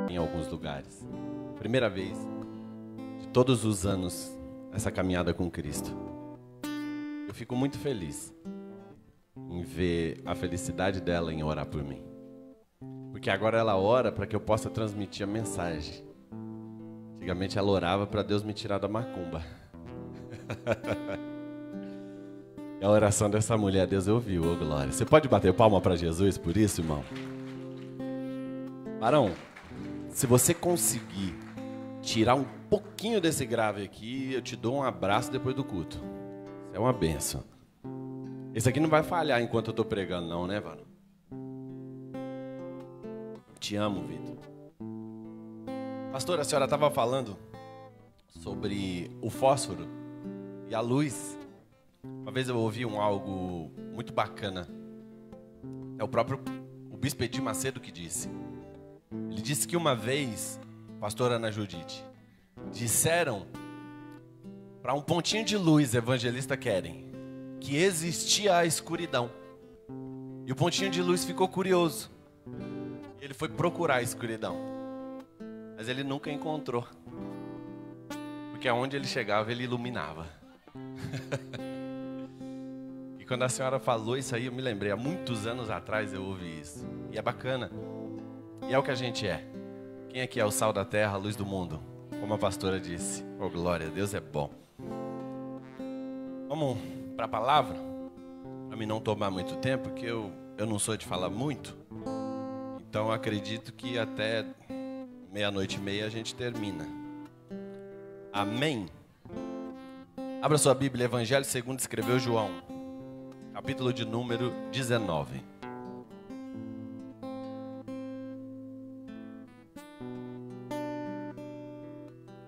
em alguns lugares. Primeira vez de todos os anos essa caminhada com Cristo. Eu fico muito feliz em ver a felicidade dela em orar por mim. Porque agora ela ora para que eu possa transmitir a mensagem. Antigamente ela orava para Deus me tirar da macumba. E a oração dessa mulher, Deus ouviu, ô glória. Você pode bater palma para Jesus por isso, irmão? Barão, se você conseguir tirar um pouquinho desse grave aqui, eu te dou um abraço depois do culto. Isso é uma bênção. Esse aqui não vai falhar enquanto eu estou pregando não, né, Barão? Te amo, Vitor. Pastor, a senhora estava falando sobre o fósforo e a luz. Uma vez eu ouvi algo muito bacana. É o bispo Edir Macedo que disse. Ele disse que uma vez, pastora Ana Judite, disseram para um pontinho de luz, evangelista Keren, que existia a escuridão. E o pontinho de luz ficou curioso. Ele foi procurar a escuridão. Mas ele nunca encontrou. Porque aonde ele chegava, ele iluminava. E quando a senhora falou isso aí, eu me lembrei. Há muitos anos atrás eu ouvi isso. E é bacana. E é o que a gente é. Quem aqui é o sal da terra, a luz do mundo? Como a pastora disse. Oh, glória, Deus é bom. Vamos para a palavra? Para mim não tomar muito tempo, porque eu não sou de falar muito. Então eu acredito que até 00:30 a gente termina. Amém? Abra sua Bíblia, Evangelho segundo escreveu João. Capítulo de número 19.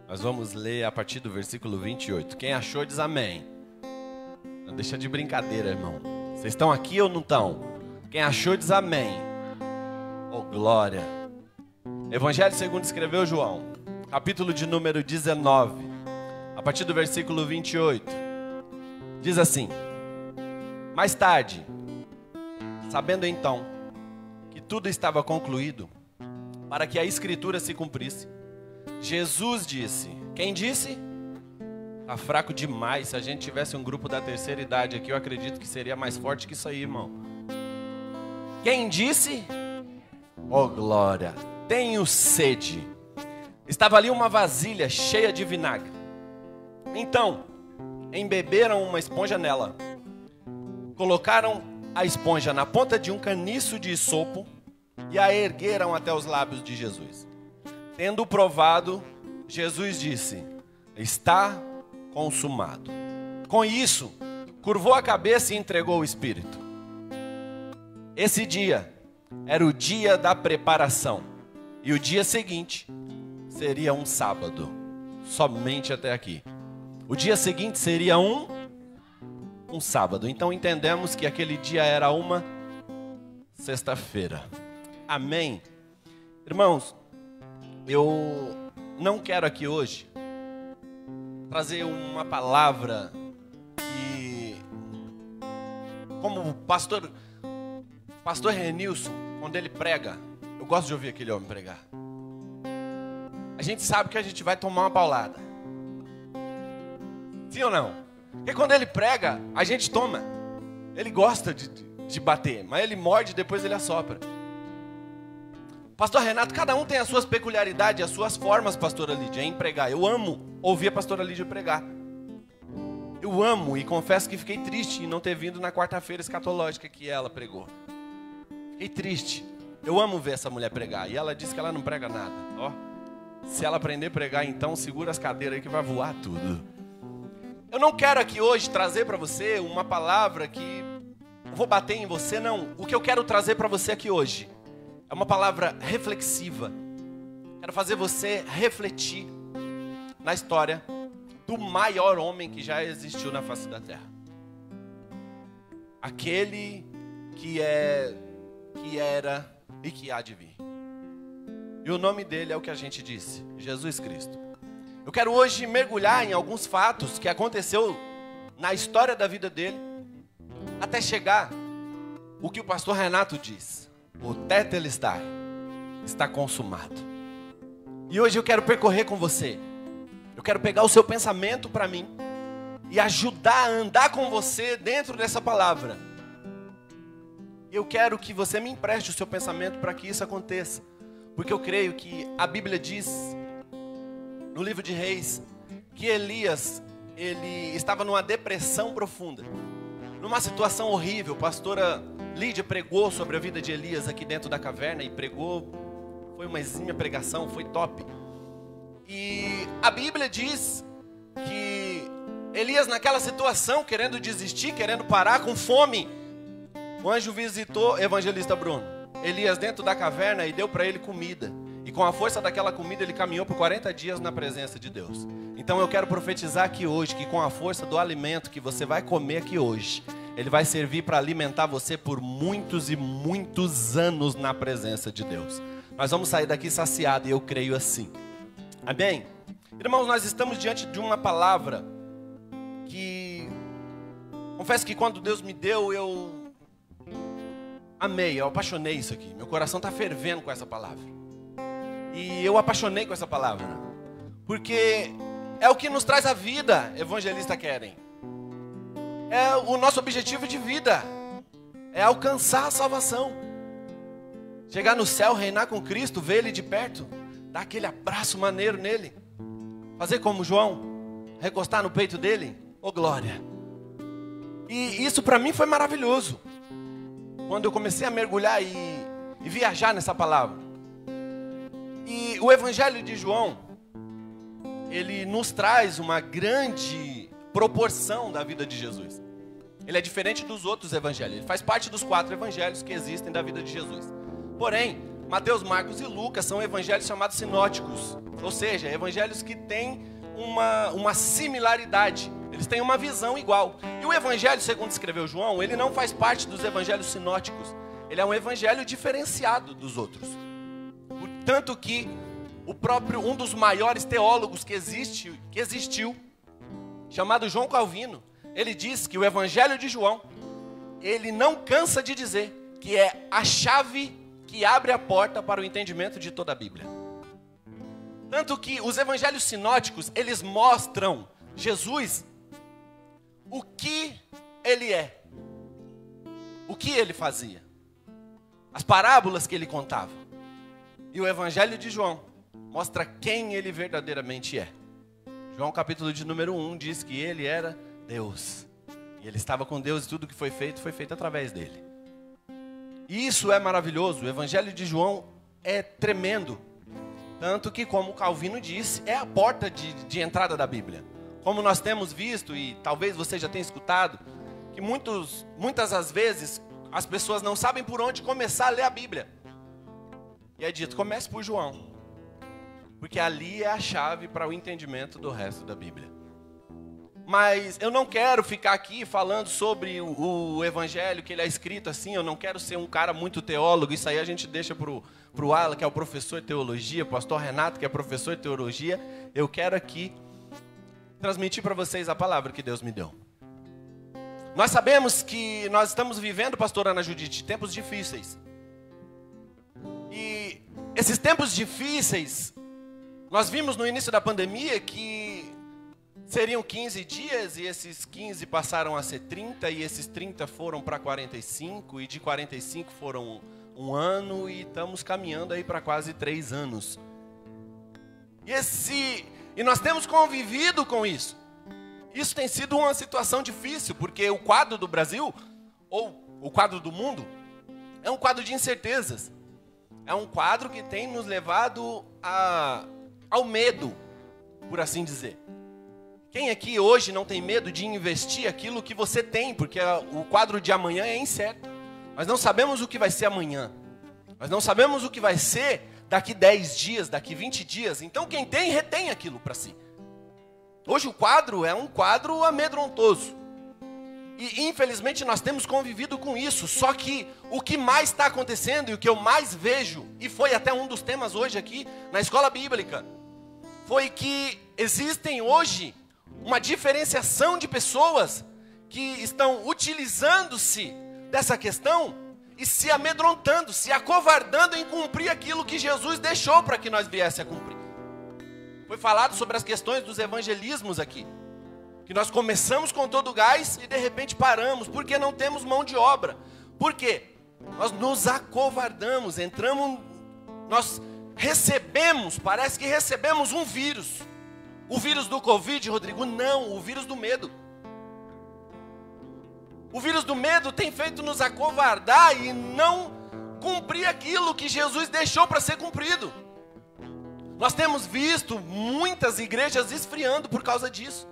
Nós vamos ler a partir do versículo 28. Quem achou diz amém. Não deixa de brincadeira, irmão. Vocês estão aqui ou não estão? Quem achou diz amém. Oh, glória. Evangelho segundo escreveu João. Capítulo de número 19. A partir do versículo 28. Diz assim. Mais tarde, sabendo então que tudo estava concluído, para que a escritura se cumprisse, Jesus disse, quem disse? Tá fraco demais. Se a gente tivesse um grupo da terceira idade aqui, eu acredito que seria mais forte que isso aí, irmão. Quem disse? Oh, glória. Tenho sede. Estava ali uma vasilha cheia de vinagre. Então, embeberam uma esponja nela. Colocaram a esponja na ponta de um caniço de isopo e a ergueram até os lábios de Jesus. Tendo provado, Jesus disse, está consumado. Com isso, curvou a cabeça e entregou o Espírito. Esse dia era o dia da preparação. E o dia seguinte seria um sábado. Somente até aqui. O dia seguinte seria um sábado. Então entendemos que aquele dia era uma sexta-feira. Amém? Irmãos, eu não quero aqui hoje trazer uma palavra que, como o pastor Renilson, quando ele prega, eu gosto de ouvir aquele homem pregar. A gente sabe que a gente vai tomar uma paulada. Sim ou não? Porque quando ele prega, a gente toma. Ele gosta de bater, mas ele morde e depois ele assopra. Pastor Renato, cada um tem as suas peculiaridades, as suas formas, pastora Lídia, em pregar. Eu amo ouvir a pastora Lídia pregar. Eu amo e confesso que fiquei triste em não ter vindo na quarta-feira escatológica que ela pregou. Fiquei triste. Eu amo ver essa mulher pregar. E ela disse que ela não prega nada. Ó, se ela aprender a pregar, então segura as cadeiras aí que vai voar tudo. Eu não quero aqui hoje trazer para você uma palavra que eu vou bater em você, não. O que eu quero trazer para você aqui hoje é uma palavra reflexiva. Quero fazer você refletir na história do maior homem que já existiu na face da terra. Aquele que é, que era e que há de vir. E o nome dele é o que a gente disse, Jesus Cristo. Eu quero hoje mergulhar em alguns fatos que aconteceu na história da vida dele, até chegar o que o pastor Renato diz, o Tetelestai. está consumado. E hoje eu quero percorrer com você. Eu quero pegar o seu pensamento para mim e ajudar a andar com você dentro dessa palavra. Eu quero que você me empreste o seu pensamento para que isso aconteça. Porque eu creio que a Bíblia diz, no livro de Reis, que Elias, ele estava numa depressão profunda, numa situação horrível. A pastora Lídia pregou sobre a vida de Elias aqui dentro da caverna e pregou, foi uma exímia pregação, foi top. E a Bíblia diz que Elias naquela situação, querendo desistir, querendo parar, com fome, o anjo visitou, evangelista Bruno, Elias dentro da caverna e deu para ele comida. E com a força daquela comida ele caminhou por 40 dias na presença de Deus. Então eu quero profetizar aqui hoje que com a força do alimento que você vai comer aqui hoje, ele vai servir para alimentar você por muitos e muitos anos na presença de Deus. Nós vamos sair daqui saciados e eu creio assim. Amém? Irmãos, nós estamos diante de uma palavra que, confesso que quando Deus me deu, eu amei, eu apaixonei isso aqui. Meu coração está fervendo com essa palavra. E eu apaixonei com essa palavra, porque é o que nos traz a vida, evangelista Keren. É o nosso objetivo de vida, é alcançar a salvação. Chegar no céu, reinar com Cristo, ver Ele de perto, dar aquele abraço maneiro nele. Fazer como João, recostar no peito dele, ô glória. E isso para mim foi maravilhoso. Quando eu comecei a mergulhar e viajar nessa palavra. E o Evangelho de João, ele nos traz uma grande proporção da vida de Jesus. Ele é diferente dos outros evangelhos. Ele faz parte dos 4 evangelhos que existem da vida de Jesus. Porém, Mateus, Marcos e Lucas são evangelhos chamados sinóticos. Ou seja, evangelhos que têm uma similaridade. Eles têm uma visão igual. E o evangelho, segundo escreveu João, ele não faz parte dos evangelhos sinóticos. Ele é um evangelho diferenciado dos outros. Tanto que um dos maiores teólogos que existiu, chamado João Calvino, ele diz que o Evangelho de João, ele não cansa de dizer que é a chave que abre a porta para o entendimento de toda a Bíblia. Tanto que os evangelhos sinóticos, eles mostram Jesus, o que ele é, o que ele fazia, as parábolas que ele contava. E o Evangelho de João mostra quem ele verdadeiramente é. João capítulo de número 1 diz que ele era Deus. E ele estava com Deus e tudo que foi feito através dele. E isso é maravilhoso. O Evangelho de João é tremendo. Tanto que, como Calvino disse, é a porta de entrada da Bíblia. Como nós temos visto, e talvez você já tenha escutado, que muitas das vezes as pessoas não sabem por onde começar a ler a Bíblia. E é dito, comece por João, porque ali é a chave para o entendimento do resto da Bíblia. Mas eu não quero ficar aqui falando sobre o Evangelho, que ele é escrito assim. Eu não quero ser um cara muito teólogo. Isso aí a gente deixa para o Alan, que é o professor de teologia, o pastor Renato, que é professor de teologia. Eu quero aqui transmitir para vocês a palavra que Deus me deu. Nós sabemos que nós estamos vivendo, pastor Ana Judite, tempos difíceis. E esses tempos difíceis, nós vimos no início da pandemia que seriam 15 dias, e esses 15 passaram a ser 30, e esses 30 foram para 45, e de 45 foram um ano, e estamos caminhando aí para quase 3 anos. E nós temos convivido com isso. Isso tem sido uma situação difícil, porque o quadro do Brasil, ou o quadro do mundo, é um quadro de incertezas. É um quadro que tem nos levado ao medo, por assim dizer. Quem aqui hoje não tem medo de investir aquilo que você tem? Porque o quadro de amanhã é incerto. Nós não sabemos o que vai ser amanhã. Nós não sabemos o que vai ser daqui 10 dias, daqui 20 dias. Então quem tem, retém aquilo para si. Hoje o quadro é um quadro amedrontoso. E infelizmente nós temos convivido com isso. Só que o que mais está acontecendo e o que eu mais vejo, e foi até um dos temas hoje aqui na escola bíblica, foi que existem hoje uma diferenciação de pessoas que estão utilizando-se dessa questão e se amedrontando, se acovardando em cumprir aquilo que Jesus deixou para que nós viesse a cumprir. Foi falado sobre as questões dos evangelismos aqui, que nós começamos com todo o gás e de repente paramos, porque não temos mão de obra. Por quê? Nós nos acovardamos, nós recebemos, parece que recebemos um vírus. O vírus do Covid, Rodrigo? Não, o vírus do medo. O vírus do medo tem feito nos acovardar e não cumprir aquilo que Jesus deixou para ser cumprido. Nós temos visto muitas igrejas esfriando por causa disso.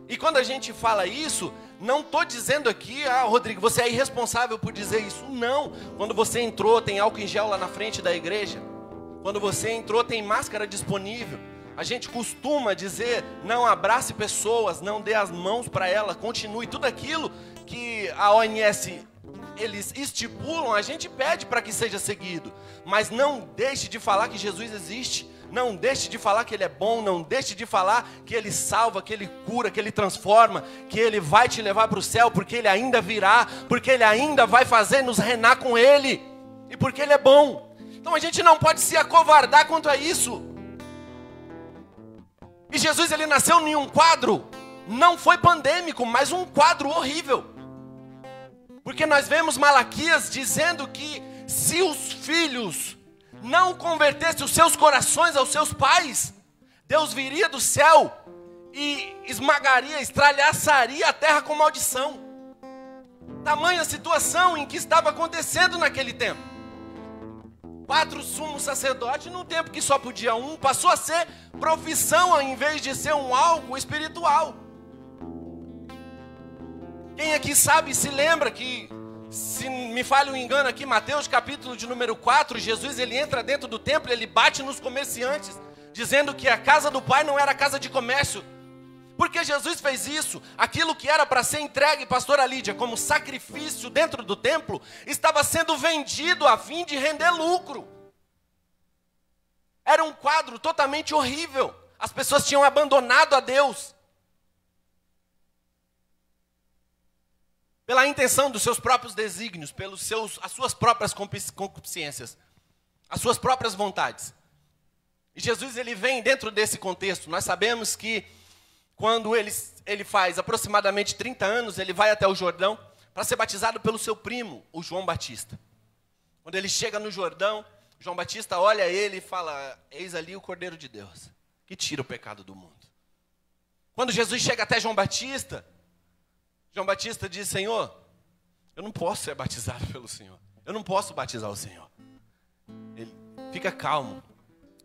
E quando a gente fala isso, não estou dizendo aqui, Rodrigo, você é irresponsável por dizer isso. Não. Quando você entrou, tem álcool em gel lá na frente da igreja. Quando você entrou, tem máscara disponível. A gente costuma dizer, não abrace pessoas, não dê as mãos para elas, continue. Tudo aquilo que a OMS, eles estipulam, a gente pede para que seja seguido. Mas não deixe de falar que Jesus existe. Não deixe de falar que Ele é bom, não deixe de falar que Ele salva, que Ele cura, que Ele transforma, que Ele vai te levar para o céu, porque Ele ainda virá, porque Ele ainda vai fazer nos reinar com Ele, e porque Ele é bom. Então a gente não pode se acovardar quanto a isso. E Jesus, Ele nasceu em um quadro, não foi pandêmico, mas um quadro horrível. Porque nós vemos Malaquias dizendo que se os filhos não convertesse os seus corações aos seus pais, Deus viria do céu e esmagaria, estralhaçaria a terra com maldição. Tamanha situação em que estava acontecendo naquele tempo. 4 sumos sacerdotes, num tempo que só podia um, passou a ser profissão ao invés de ser um algo espiritual. Quem aqui sabe, se lembra que, se me falha o engano aqui, Mateus capítulo de número 4, Jesus ele entra dentro do templo, ele bate nos comerciantes, dizendo que a casa do Pai não era casa de comércio. Porque Jesus fez isso, aquilo que era para ser entregue, pastora Lídia, como sacrifício dentro do templo, estava sendo vendido a fim de render lucro. Era um quadro totalmente horrível, as pessoas tinham abandonado a Deus. Pela intenção dos seus próprios desígnios, as suas próprias concupiscências, as suas próprias vontades. E Jesus ele vem dentro desse contexto. Nós sabemos que quando ele faz aproximadamente 30 anos, ele vai até o Jordão para ser batizado pelo seu primo, o João Batista. Quando ele chega no Jordão, João Batista olha ele e fala, eis ali o Cordeiro de Deus, que tira o pecado do mundo. Quando Jesus chega até João Batista diz, Senhor, eu não posso ser batizado pelo Senhor. Eu não posso batizar o Senhor. Ele, fica calmo,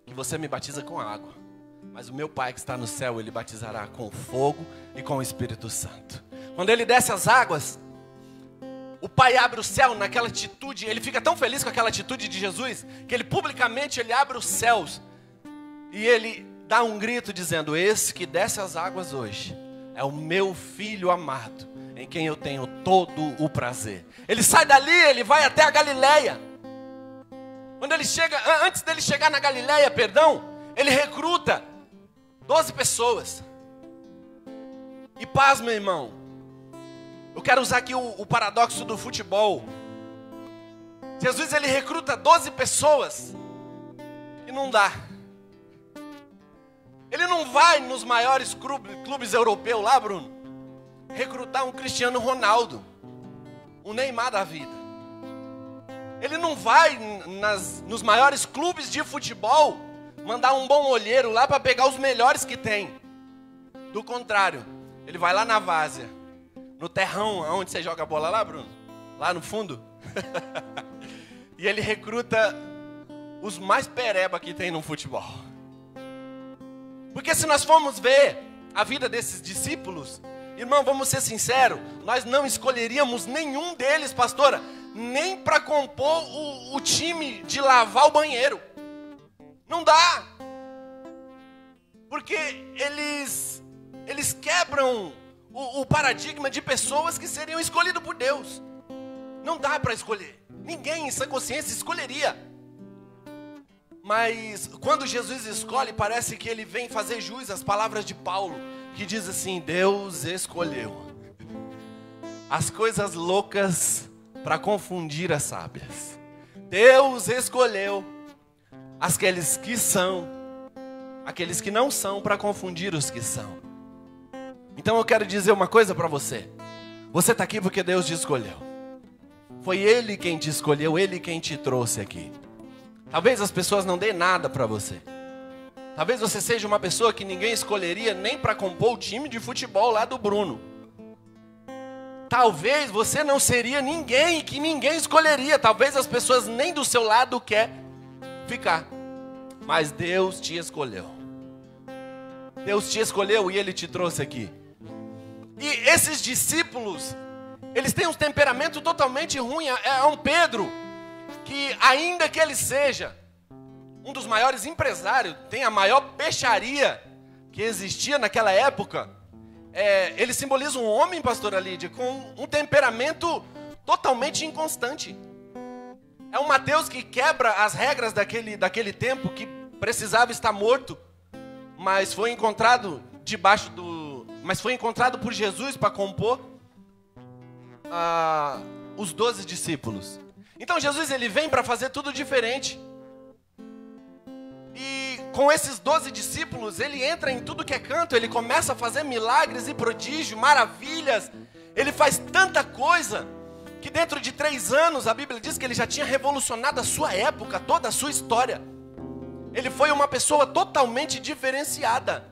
que você me batiza com água. Mas o meu Pai que está no céu, Ele batizará com fogo e com o Espírito Santo. Quando Ele desce as águas, o Pai abre o céu naquela atitude. Ele fica tão feliz com aquela atitude de Jesus, que Ele publicamente ele abre os céus. E Ele dá um grito dizendo, esse que desce as águas hoje é o meu Filho amado, em quem eu tenho todo o prazer. Ele sai dali, ele vai até a Galileia. Quando ele chega, antes dele chegar na Galileia, ele recruta 12 pessoas. E paz, meu irmão. Eu quero usar aqui o paradoxo do futebol. Jesus, ele recruta 12 pessoas e não dá. Ele não vai nos maiores clubes europeus lá, Bruno, recrutar um Cristiano Ronaldo, um Neymar da vida. Ele não vai nos maiores clubes de futebol mandar um bom olheiro lá para pegar os melhores que tem. Do contrário, ele vai lá na várzea, no terrão, onde você joga a bola lá, Bruno? Lá no fundo. E ele recruta os mais pereba que tem no futebol. Porque se nós formos ver a vida desses discípulos, irmão, vamos ser sinceros, nós não escolheríamos nenhum deles, pastora, nem para compor o time de lavar o banheiro. Não dá. Porque eles quebram o paradigma de pessoas que seriam escolhidas por Deus. Não dá para escolher. Ninguém em sã consciência escolheria. Mas quando Jesus escolhe, parece que ele vem fazer jus às palavras de Paulo, que diz assim, Deus escolheu as coisas loucas para confundir as sábias. Deus escolheu aqueles que não são, para confundir os que são. Então eu quero dizer uma coisa para você. Você está aqui porque Deus te escolheu. Foi Ele quem te escolheu, Ele quem te trouxe aqui. Talvez as pessoas não deem nada para você. Talvez você seja uma pessoa que ninguém escolheria nem para compor o time de futebol lá do Bruno. Talvez você não seria ninguém que ninguém escolheria. Talvez as pessoas nem do seu lado querem ficar. Mas Deus te escolheu. Deus te escolheu e Ele te trouxe aqui. E esses discípulos, eles têm um temperamento totalmente ruim. É um Pedro que, ainda que ele seja um dos maiores empresários, tem a maior peixaria que existia naquela época, ele simboliza um homem, pastora Lídia, com um temperamento totalmente inconstante. É um Mateus que quebra as regras daquele tempo, que precisava estar morto, mas foi encontrado por Jesus para compor os 12 discípulos. Então Jesus ele vem para fazer tudo diferente. E com esses 12 discípulos, ele entra em tudo que é canto, ele começa a fazer milagres e prodígios, maravilhas. Ele faz tanta coisa, que dentro de 3 anos, a Bíblia diz que ele já tinha revolucionado a sua época, toda a sua história. Ele foi uma pessoa totalmente diferenciada.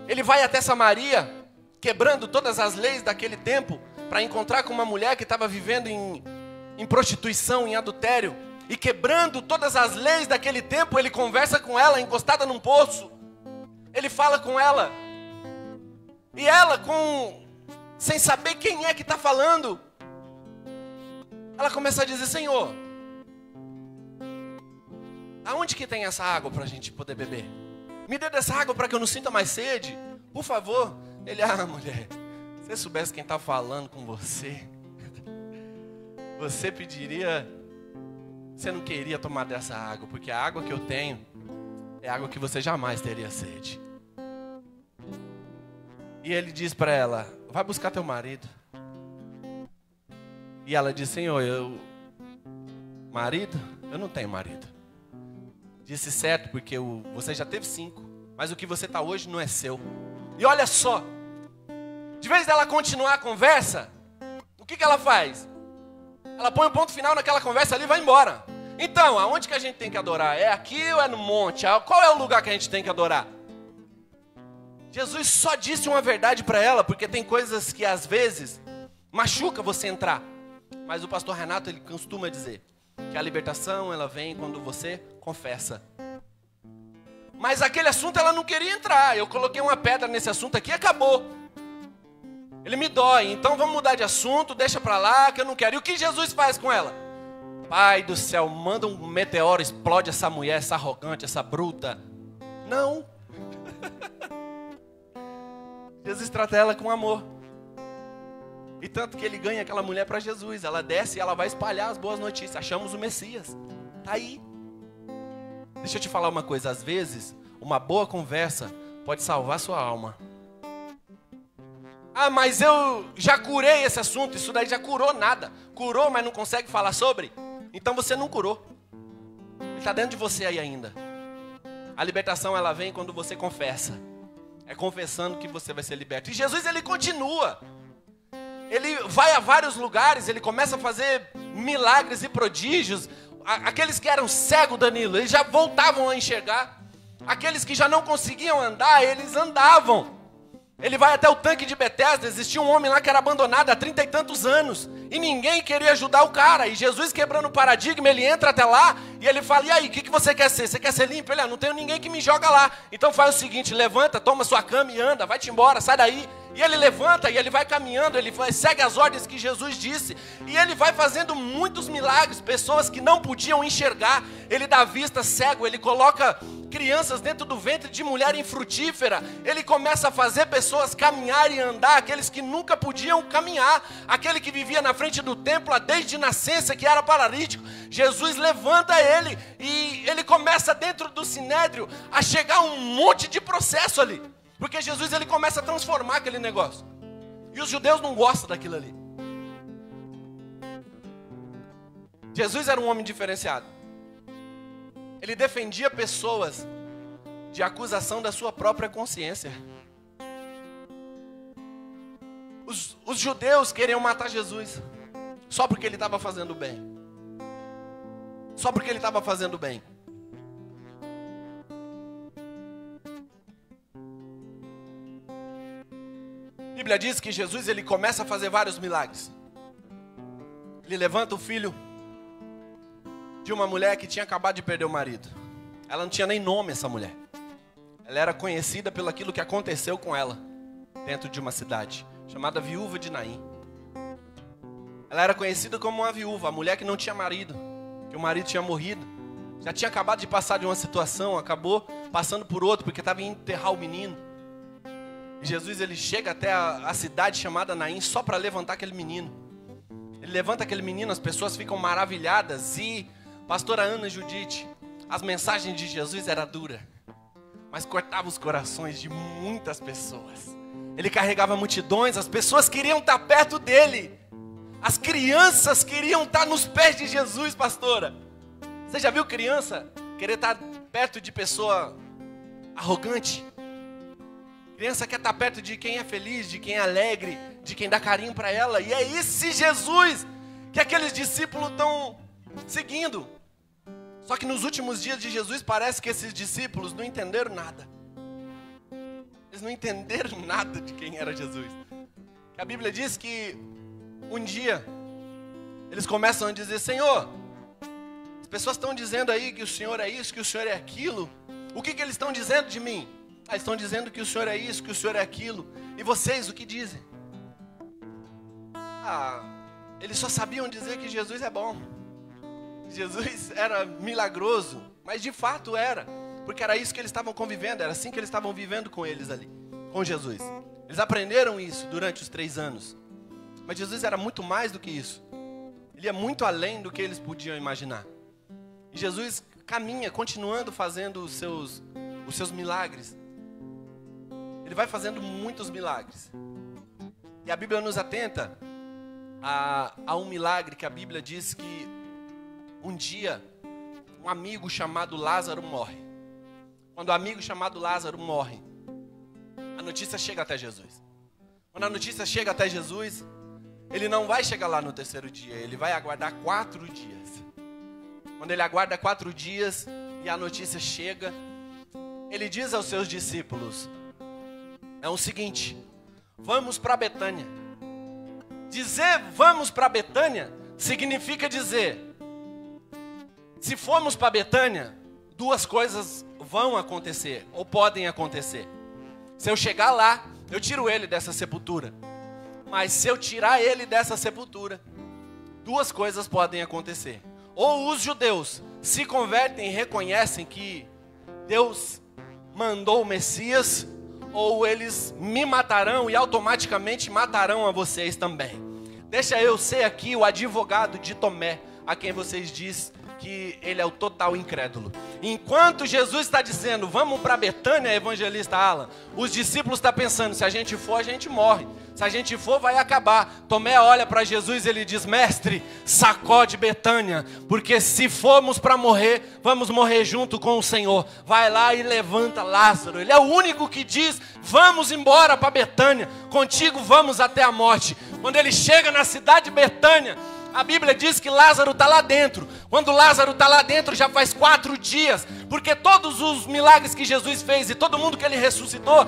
Ele vai até Samaria, quebrando todas as leis daquele tempo, para encontrar com uma mulher que estava vivendo em prostituição, em adultério. E quebrando todas as leis daquele tempo, ele conversa com ela, encostada num poço. Ele fala com ela. E ela, sem saber quem é que está falando, ela começa a dizer: Senhor, aonde que tem essa água para a gente poder beber? Me dê dessa água para que eu não sinta mais sede, por favor. Ele: mulher, se você soubesse quem está falando com você, você pediria... Você não queria tomar dessa água, porque a água que eu tenho é água que você jamais teria sede. E ele diz para ela: vai buscar teu marido. E ela diz: Senhor, marido? Eu não tenho marido. Disse: certo, porque você já teve 5, mas o que você está hoje não é seu. E olha só, de vez dela continuar a conversa, o que ela faz? Ela põe um ponto final naquela conversa ali e vai embora. Então, aonde que a gente tem que adorar? É aqui ou é no monte? Qual é o lugar que a gente tem que adorar? Jesus só disse uma verdade para ela, porque tem coisas que às vezes machuca você entrar. Mas o pastor Renato, ele costuma dizer que a libertação, ela vem quando você confessa. Mas aquele assunto ela não queria entrar. Eu coloquei uma pedra nesse assunto aqui e acabou. Ele me dói, então vamos mudar de assunto, deixa para lá que eu não quero. E o que Jesus faz com ela? Pai do céu, manda um meteoro, explode essa mulher, essa arrogante, essa bruta. Não. Jesus trata ela com amor. E tanto que ele ganha aquela mulher para Jesus. Ela desce e ela vai espalhar as boas notícias. Achamos o Messias. Está aí. Deixa eu te falar uma coisa. Às vezes, uma boa conversa pode salvar sua alma. Mas eu já curei esse assunto. Isso daí já curou nada. Curou, mas não consegue falar sobre? Então você não curou. Ele está dentro de você aí ainda. A libertação, ela vem quando você confessa. É confessando que você vai ser liberto. E Jesus, ele continua. Ele vai a vários lugares, ele começa a fazer milagres e prodígios. Aqueles que eram cegos, Danilo, eles já voltavam a enxergar. Aqueles que já não conseguiam andar, eles andavam. Ele vai até o tanque de Betesda. Existia um homem lá que era abandonado há 30 e tantos anos. E ninguém queria ajudar o cara. E Jesus, quebrando o paradigma, ele entra até lá e ele fala: e aí, o que você quer ser? Você quer ser limpo? Ele: não tenho ninguém que me joga lá. Então faz o seguinte, levanta, toma sua cama e anda, vai-te embora, sai daí. E ele levanta e ele vai caminhando, ele segue as ordens que Jesus disse. E ele vai fazendo muitos milagres. Pessoas que não podiam enxergar, ele dá vista cego, ele coloca crianças dentro do ventre de mulher infrutífera. Ele começa a fazer pessoas caminhar e andar, aqueles que nunca podiam caminhar. Aquele que vivia na frente do templo desde nascença, que era paralítico. Jesus levanta ele e ele começa dentro do sinédrio a chegar um monte de processo ali. Porque Jesus, ele começa a transformar aquele negócio. E os judeus não gostam daquilo ali. Jesus era um homem diferenciado. Ele defendia pessoas de acusação da sua própria consciência. Os judeus queriam matar Jesus só porque ele estava fazendo bem. Só porque ele estava fazendo bem. A Bíblia diz que Jesus ele começa a fazer vários milagres. Ele levanta o filho de uma mulher que tinha acabado de perder o marido. Ela não tinha nem nome, essa mulher. Ela era conhecida pelo aquilo que aconteceu com ela dentro de uma cidade chamada Viúva de Naim. Ela era conhecida como uma viúva, a mulher que não tinha marido, que o marido tinha morrido. Já tinha acabado de passar de uma situação, acabou passando por outra, porque estava indo enterrar o menino. E Jesus ele chega até a cidade chamada Naim só para levantar aquele menino. Ele levanta aquele menino, as pessoas ficam maravilhadas. E pastora Ana Judite, as mensagens de Jesus eram duras, mas cortava os corações de muitas pessoas. Ele carregava multidões, as pessoas queriam estar perto dele. As crianças queriam estar nos pés de Jesus, pastora. Você já viu criança querer estar perto de pessoa arrogante? Criança quer estar perto de quem é feliz, de quem é alegre, de quem dá carinho para ela. E é esse Jesus que aqueles discípulos estão seguindo. Só que nos últimos dias de Jesus parece que esses discípulos não entenderam nada. Eles não entenderam nada de quem era Jesus. A Bíblia diz que um dia eles começam a dizer: Senhor, as pessoas estão dizendo aí que o Senhor é isso, que o Senhor é aquilo. O que eles estão dizendo de mim? Eles estão dizendo que o Senhor é isso, que o Senhor é aquilo. E vocês o que dizem? Eles só sabiam dizer que Jesus é bom. Jesus era milagroso, mas de fato era, porque era isso que eles estavam convivendo, era assim que eles estavam vivendo com eles ali, com Jesus. Eles aprenderam isso durante os 3 anos. Mas Jesus era muito mais do que isso. Ele ia muito além do que eles podiam imaginar. E Jesus caminha, continuando fazendo os seus milagres. Ele vai fazendo muitos milagres. E a Bíblia nos atenta a um milagre que a Bíblia diz que um dia um amigo chamado Lázaro morre. Quando o amigo chamado Lázaro morre, a notícia chega até Jesus. Quando a notícia chega até Jesus, ele não vai chegar lá no 3º dia, ele vai aguardar 4 dias. Quando ele aguarda 4 dias e a notícia chega, ele diz aos seus discípulos: é o seguinte, vamos para Betânia. Dizer vamos para Betânia significa dizer, se formos para Betânia, 2 coisas vão acontecer, ou podem acontecer. Se eu chegar lá, eu tiro ele dessa sepultura. Mas se eu tirar ele dessa sepultura, 2 coisas podem acontecer. Ou os judeus se convertem e reconhecem que Deus mandou o Messias, ou eles me matarão e automaticamente matarão a vocês também. Deixa eu ser aqui o advogado de Tomé, a quem vocês dizem que ele é o total incrédulo. Enquanto Jesus está dizendo, vamos para Betânia, evangelista Alan, os discípulos estão pensando, se a gente for, a gente morre. Se a gente for, vai acabar. Tomé olha para Jesus e ele diz, mestre, sacode Betânia, porque se formos para morrer, vamos morrer junto com o Senhor. Vai lá e levanta Lázaro. Ele é o único que diz, vamos embora para Betânia, contigo vamos até a morte. Quando ele chega na cidade de Betânia, a Bíblia diz que Lázaro está lá dentro. Quando Lázaro está lá dentro já faz 4 dias. Porque todos os milagres que Jesus fez e todo mundo que ele ressuscitou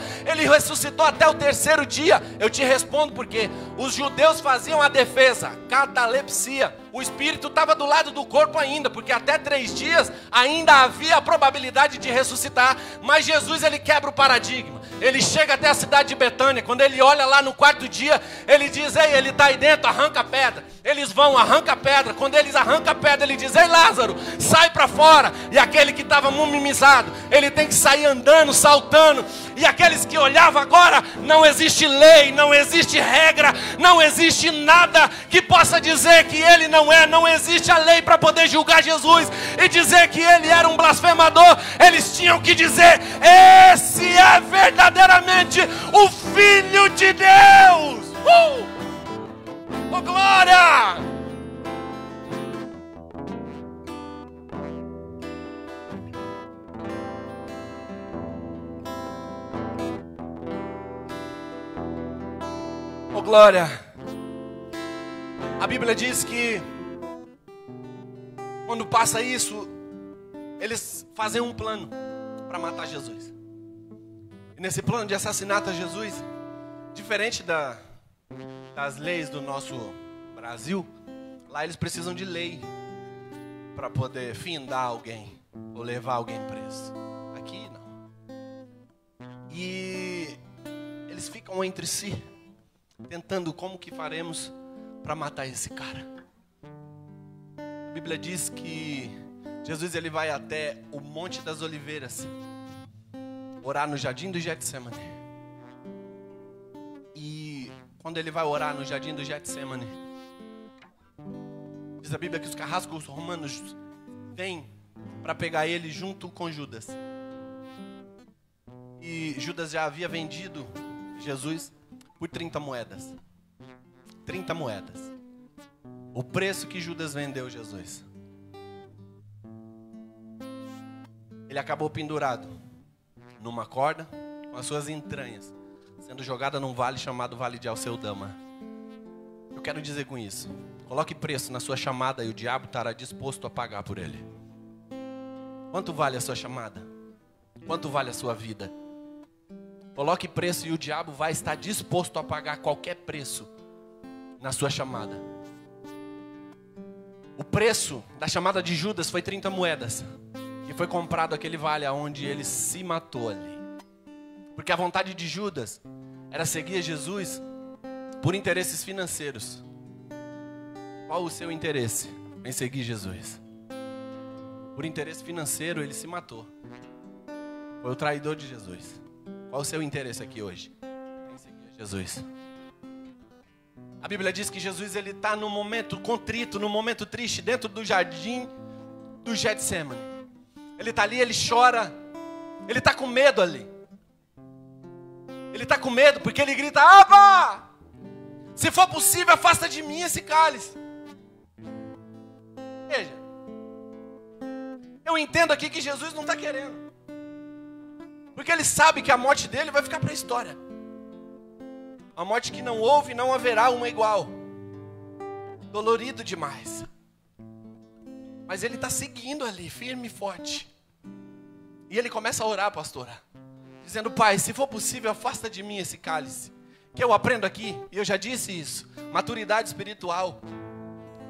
até o 3º dia. Eu te respondo porque os judeus faziam a defesa, catalepsia. O espírito estava do lado do corpo ainda, porque até 3 dias ainda havia a probabilidade de ressuscitar. Mas Jesus ele quebra o paradigma. Ele chega até a cidade de Betânia. Quando ele olha lá no 4º dia, ele diz, ei, ele está aí dentro, arranca a pedra. Eles vão, arranca a pedra. Quando eles arrancam a pedra, ele diz, ei Lázaro, sai para fora. E aquele que estava mumimizado, ele tem que sair andando, saltando. E aqueles que olhavam agora, não existe lei, não existe regra, não existe nada que possa dizer que ele não existe a lei para poder julgar Jesus e dizer que ele era um blasfemador. Eles tinham que dizer, esse é verdadeiramente o Filho de Deus. Oh glória! glória. A Bíblia diz que quando passa isso, eles fazem um plano para matar Jesus. E nesse plano de assassinato a Jesus, diferente das leis do nosso Brasil, lá eles precisam de lei para poder findar alguém ou levar alguém preso. Aqui não. E eles ficam entre si, tentando como que faremos para matar esse cara. A Bíblia diz que Jesus ele vai até o Monte das Oliveiras, orar no jardim do Getsemane. E quando ele vai orar no jardim do Getsemane, diz a Bíblia que os carrascos romanos vêm para pegar ele junto com Judas. E Judas já havia vendido Jesus por 30 moedas. 30 moedas. O preço que Judas vendeu Jesus. Ele acabou pendurado numa corda com as suas entranhas, sendo jogada num vale chamado Vale de Alceudama. Eu quero dizer com isso: coloque preço na sua chamada e o diabo estará disposto a pagar por ele. Quanto vale a sua chamada? Quanto vale a sua vida? Coloque preço e o diabo vai estar disposto a pagar qualquer preço na sua chamada. O preço da chamada de Judas foi 30 moedas. Que foi comprado aquele vale onde ele se matou ali. Porque a vontade de Judas era seguir Jesus por interesses financeiros. Qual o seu interesse em seguir Jesus? Por interesse financeiro ele se matou. Foi o traidor de Jesus. Qual o seu interesse aqui hoje? Em seguir Jesus. A Bíblia diz que Jesus ele está no momento contrito, no momento triste, dentro do jardim do Getsemane. Ele está ali, ele chora, ele está com medo ali. Ele está com medo porque ele grita: Abba! Se for possível, afasta de mim esse cálice. Veja, eu entendo aqui que Jesus não está querendo. Porque ele sabe que a morte dele vai ficar para a história. A morte que não houve e não haverá uma igual. Dolorido demais. Mas ele está seguindo ali, firme e forte. E ele começa a orar, pastora, dizendo: Pai, se for possível, afasta de mim esse cálice. Que eu aprendo aqui, e eu já disse isso, maturidade espiritual.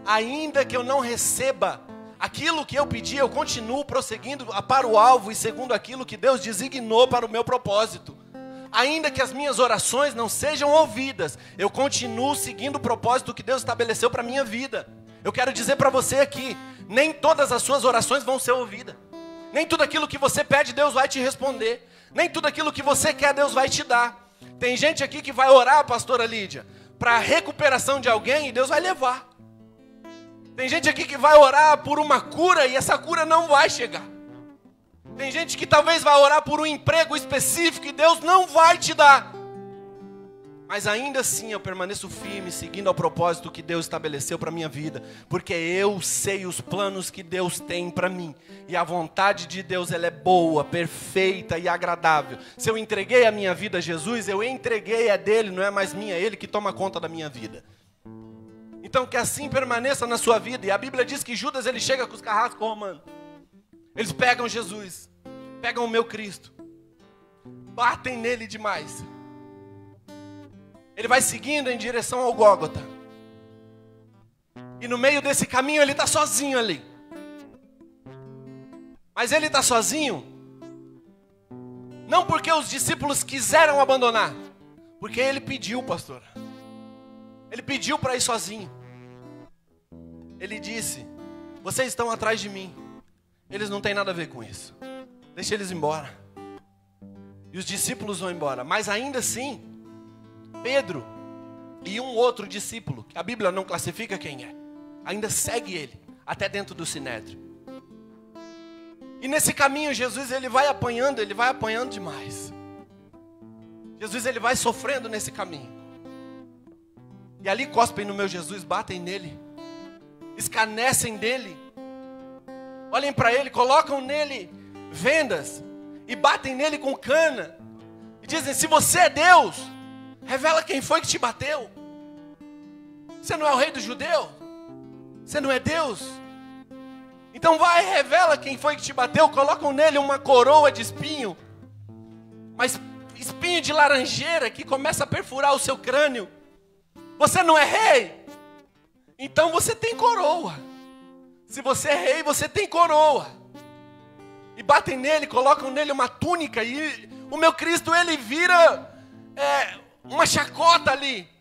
Ainda que eu não receba aquilo que eu pedi, eu continuo prosseguindo para o alvo e segundo aquilo que Deus designou para o meu propósito. Ainda que as minhas orações não sejam ouvidas, eu continuo seguindo o propósito que Deus estabeleceu para a minha vida. Eu quero dizer para você aqui, nem todas as suas orações vão ser ouvidas. Nem tudo aquilo que você pede, Deus vai te responder. Nem tudo aquilo que você quer, Deus vai te dar. Tem gente aqui que vai orar, pastora Lídia, para a recuperação de alguém e Deus vai levar. Tem gente aqui que vai orar por uma cura e essa cura não vai chegar. Tem gente que talvez vai orar por um emprego específico e Deus não vai te dar. Mas ainda assim eu permaneço firme, seguindo ao propósito que Deus estabeleceu para a minha vida. Porque eu sei os planos que Deus tem para mim. E a vontade de Deus ela é boa, perfeita e agradável. Se eu entreguei a minha vida a Jesus, eu entreguei a dele, não é mais minha, é ele que toma conta da minha vida. Então que assim permaneça na sua vida. E a Bíblia diz que Judas ele chega com os carrascos romanos. Eles pegam Jesus, pegam o meu Cristo, batem nele demais. Ele vai seguindo em direção ao Gólgota. E no meio desse caminho ele está sozinho ali. Mas ele está sozinho, não porque os discípulos quiseram abandonar, porque ele pediu, pastor. Ele pediu para ir sozinho. Ele disse: vocês estão atrás de mim. Eles não têm nada a ver com isso. Deixa eles embora. E os discípulos vão embora. Mas ainda assim, Pedro e um outro discípulo, que a Bíblia não classifica quem é, ainda segue ele até dentro do sinédrio. E nesse caminho Jesus ele vai apanhando demais. Jesus ele vai sofrendo nesse caminho. E ali cospem no meu Jesus, batem nele, escarnecem dele, olhem para ele, colocam nele vendas e batem nele com cana. E dizem: se você é Deus, revela quem foi que te bateu. Você não é o rei dos judeus? Você não é Deus? Então vai, revela quem foi que te bateu, colocam nele uma coroa de espinho, mas espinho de laranjeira que começa a perfurar o seu crânio. Você não é rei? Então você tem coroa. Se você é rei, você tem coroa. E batem nele, colocam nele uma túnica, e o meu Cristo, ele vira uma chacota ali.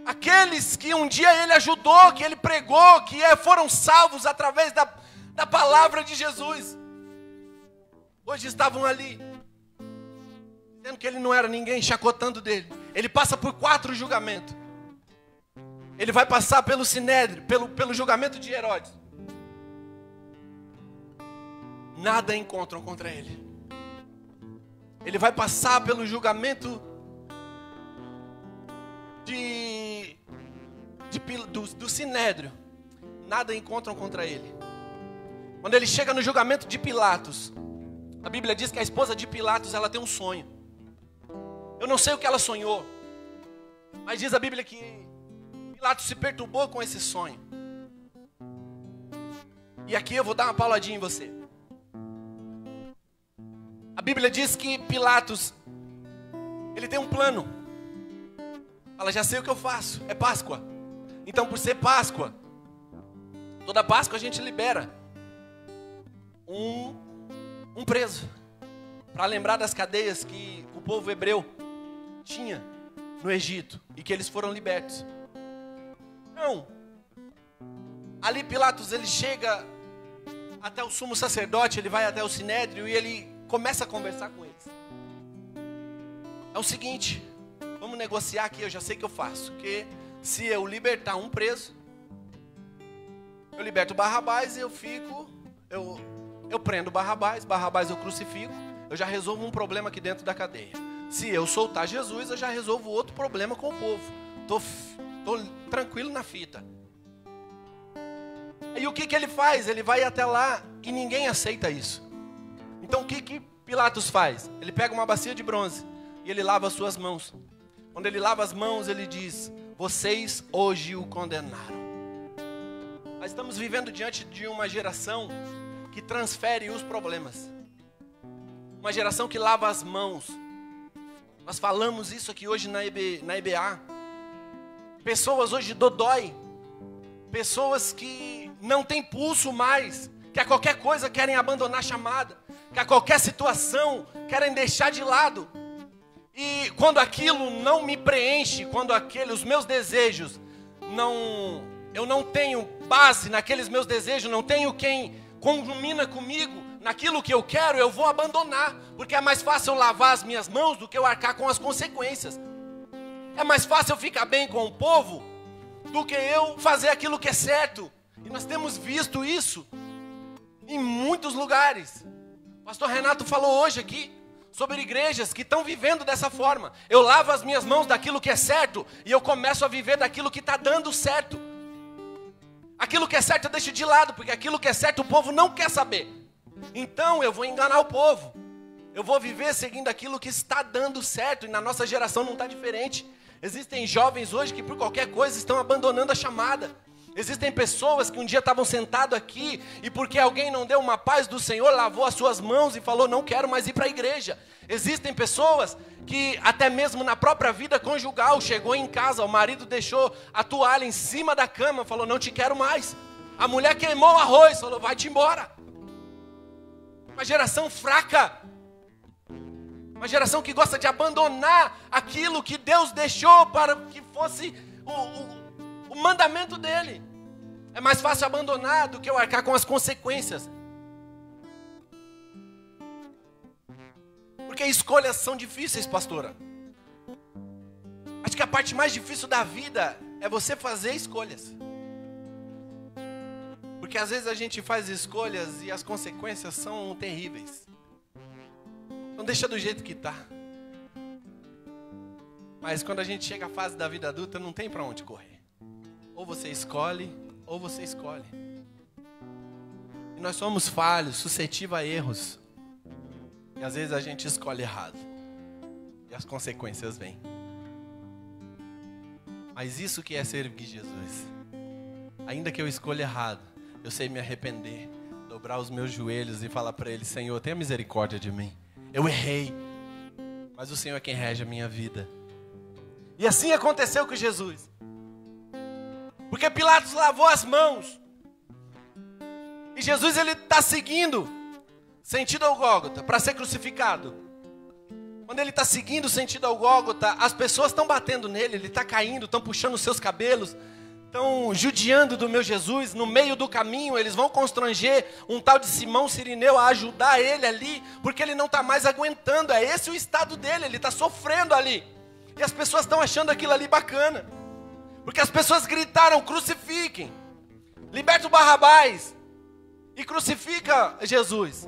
Aqueles que um dia ele ajudou, que ele pregou, que foram salvos através da palavra de Jesus, hoje estavam ali, dizendo que ele não era ninguém, chacotando dele. Ele passa por 4 julgamentos. Ele vai passar pelo Sinédrio, pelo julgamento de Herodes. Nada encontram contra ele. Ele vai passar pelo julgamento do Sinédrio. Nada encontram contra ele. Quando ele chega no julgamento de Pilatos, a Bíblia diz que a esposa de Pilatos, ela tem um sonho. Eu não sei o que ela sonhou, mas diz a Bíblia que Pilatos se perturbou com esse sonho. E aqui eu vou dar uma pauladinha em você. A Bíblia diz que Pilatos, ele tem um plano. Fala, já sei o que eu faço, é Páscoa. Então, por ser Páscoa, toda Páscoa a gente libera um preso, para lembrar das cadeias que o povo hebreu tinha no Egito, e que eles foram libertos. Então, ali Pilatos, ele chega até o sumo sacerdote, ele vai até o Sinédrio, e ele começa a conversar com eles. É o seguinte, vamos negociar aqui, eu já sei o que eu faço, que se eu libertar um preso, eu liberto Barrabás e eu prendo Barrabás eu crucifico, eu já resolvo um problema aqui dentro da cadeia. Se eu soltar Jesus, eu já resolvo outro problema com o povo. Tô tranquilo na fita. E o que ele faz? Ele vai até lá e ninguém aceita isso. Então o que Pilatos faz? Ele pega uma bacia de bronze e ele lava as suas mãos. Quando ele lava as mãos, ele diz: vocês hoje o condenaram. Nós estamos vivendo diante de uma geração que transfere os problemas. Uma geração que lava as mãos. Nós falamos isso aqui hoje na EBA. Pessoas hoje dodói. Pessoas que não têm pulso mais. Que a qualquer coisa querem abandonar a chamada. Que a qualquer situação querem deixar de lado. E quando aquilo não me preenche, quando os meus desejos eu não tenho base naqueles meus desejos, não tenho quem conjumina comigo naquilo que eu quero, eu vou abandonar, porque é mais fácil eu lavar as minhas mãos do que eu arcar com as consequências. É mais fácil eu ficar bem com o povo do que eu fazer aquilo que é certo. E nós temos visto isso em muitos lugares. O pastor Renato falou hoje aqui sobre igrejas que estão vivendo dessa forma. Eu lavo as minhas mãos daquilo que é certo e eu começo a viver daquilo que está dando certo. Aquilo que é certo eu deixo de lado, porque aquilo que é certo o povo não quer saber. Então eu vou enganar o povo. Eu vou viver seguindo aquilo que está dando certo, e na nossa geração não está diferente. Existem jovens hoje que por qualquer coisa estão abandonando a chamada. Existem pessoas que um dia estavam sentados aqui e porque alguém não deu uma paz do Senhor, lavou as suas mãos e falou: não quero mais ir para a igreja. Existem pessoas que até mesmo na própria vida conjugal, chegou em casa, o marido deixou a toalha em cima da cama, falou: não te quero mais. A mulher queimou o arroz, falou: vai-te embora. Uma geração fraca. Uma geração que gosta de abandonar aquilo que Deus deixou para que fosse o mandamento dele. É mais fácil abandonar do que eu arcar com as consequências. Porque escolhas são difíceis, pastora. Acho que a parte mais difícil da vida é você fazer escolhas. Porque às vezes a gente faz escolhas e as consequências são terríveis. Não deixa do jeito que está. Mas quando a gente chega à fase da vida adulta, não tem para onde correr. Ou você escolhe, ou você escolhe. E nós somos falhos, suscetíveis a erros. E às vezes a gente escolhe errado. E as consequências vêm. Mas isso que é servir Jesus. Ainda que eu escolha errado, eu sei me arrepender, dobrar os meus joelhos e falar para Ele: Senhor, tenha misericórdia de mim. Eu errei, mas o Senhor é quem rege a minha vida. E assim aconteceu com Jesus. Porque Pilatos lavou as mãos. E Jesus, ele está seguindo sentido ao Gólgota para ser crucificado. Quando ele está seguindo sentido ao Gólgota, as pessoas estão batendo nele, ele está caindo, estão puxando os seus cabelos, estão judiando do meu Jesus. No meio do caminho eles vão constranger um tal de Simão Cirineu a ajudar ele ali, porque ele não está mais aguentando. É esse o estado dele, ele está sofrendo ali. E as pessoas estão achando aquilo ali bacana, porque as pessoas gritaram: crucifiquem, liberta o Barrabás e crucifica Jesus.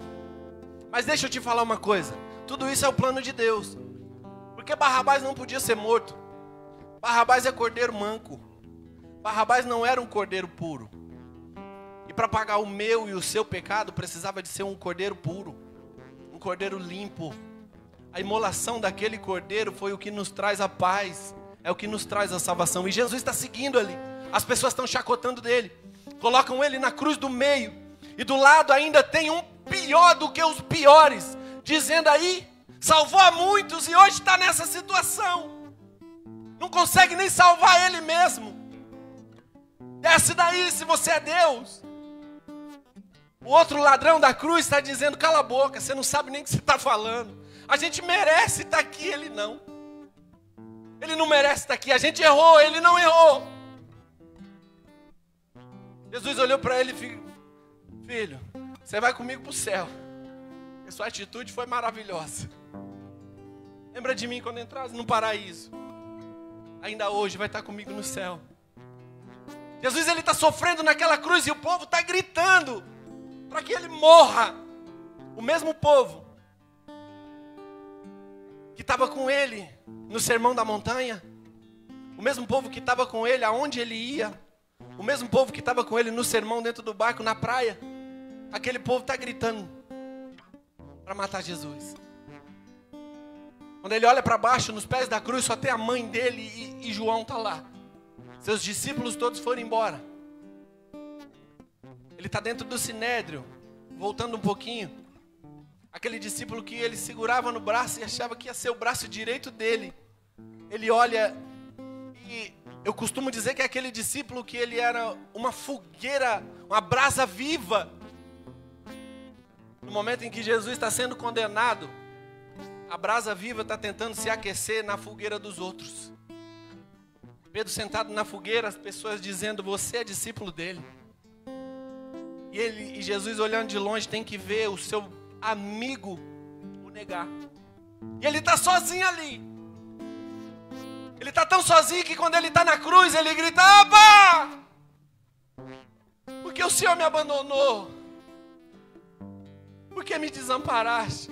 Mas deixa eu te falar uma coisa, tudo isso é o plano de Deus, porque Barrabás não podia ser morto. Barrabás é cordeiro manco. Barrabás não era um cordeiro puro. E para pagar o meu e o seu pecado, precisava de ser um cordeiro puro, um cordeiro limpo. A imolação daquele cordeiro foi o que nos traz a paz, é o que nos traz a salvação. E Jesus está seguindo ali. As pessoas estão chacotando dele, colocam ele na cruz do meio, e do lado ainda tem um pior do que os piores, dizendo aí: salvou a muitos e hoje está nessa situação, não consegue nem salvar ele mesmo. Desce daí se você é Deus. O outro ladrão da cruz está dizendo: cala a boca, você não sabe nem o que você está falando. A gente merece estar aqui, ele não. Ele não merece estar aqui. A gente errou, ele não errou. Jesus olhou para ele e falou: filho, você vai comigo para o céu. A sua atitude foi maravilhosa. Lembra de mim quando entrasse no paraíso. Ainda hoje vai estar comigo no céu. Jesus, ele está sofrendo naquela cruz e o povo está gritando para que ele morra. O mesmo povo que estava com ele no Sermão da Montanha, o mesmo povo que estava com ele aonde ele ia, o mesmo povo que estava com ele no sermão dentro do barco, na praia, aquele povo está gritando para matar Jesus. Quando ele olha para baixo, nos pés da cruz, só tem a mãe dele e João está lá. Seus discípulos todos foram embora. Ele está dentro do sinédrio, voltando um pouquinho. Aquele discípulo que ele segurava no braço e achava que ia ser o braço direito dele. Ele olha e eu costumo dizer que é aquele discípulo que ele era uma fogueira, uma brasa viva. No momento em que Jesus está sendo condenado, a brasa viva está tentando se aquecer na fogueira dos outros. Pedro sentado na fogueira, as pessoas dizendo: você é discípulo dele. E Jesus olhando de longe tem que ver o seu amigo o negar. E ele está sozinho ali. Ele está tão sozinho que quando ele está na cruz, ele grita: Abba! Porque o Senhor me abandonou? Por que me desamparaste?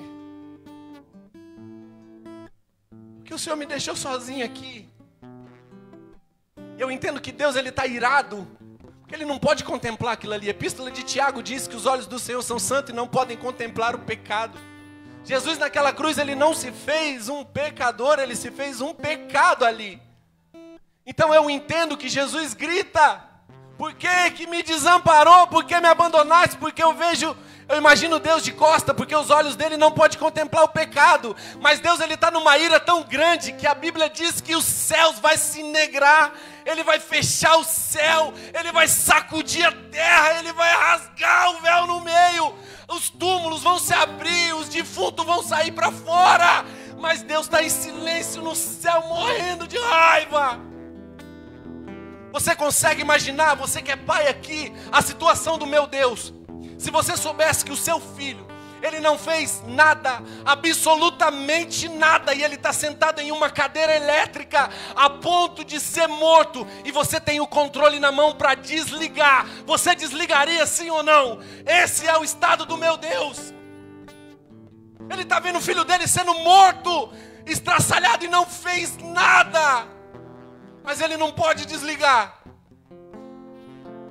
Porque o Senhor me deixou sozinho aqui. Eu entendo que Deus, ele está irado, porque ele não pode contemplar aquilo ali. A epístola de Tiago diz que os olhos do Senhor são santos e não podem contemplar o pecado. Jesus naquela cruz, ele não se fez um pecador, ele se fez um pecado ali. Então eu entendo que Jesus grita: por que me desamparou? Por que me abandonaste? Porque eu imagino Deus de costa, porque os olhos dele não podem contemplar o pecado. Mas Deus, ele está numa ira tão grande que a Bíblia diz que os céus vai se negrar. Ele vai fechar o céu, ele vai sacudir a terra, ele vai rasgar o véu no meio. Os túmulos vão se abrir, os defuntos vão sair para fora. Mas Deus está em silêncio no céu, morrendo de raiva. Você consegue imaginar, você que é pai aqui, a situação do meu Deus? Se você soubesse que o seu filho, ele não fez nada, absolutamente nada, e ele está sentado em uma cadeira elétrica a ponto de ser morto, e você tem o controle na mão para desligar, você desligaria sim ou não? Esse é o estado do meu Deus. Ele está vendo o filho dele sendo morto, estraçalhado, e não fez nada, mas ele não pode desligar.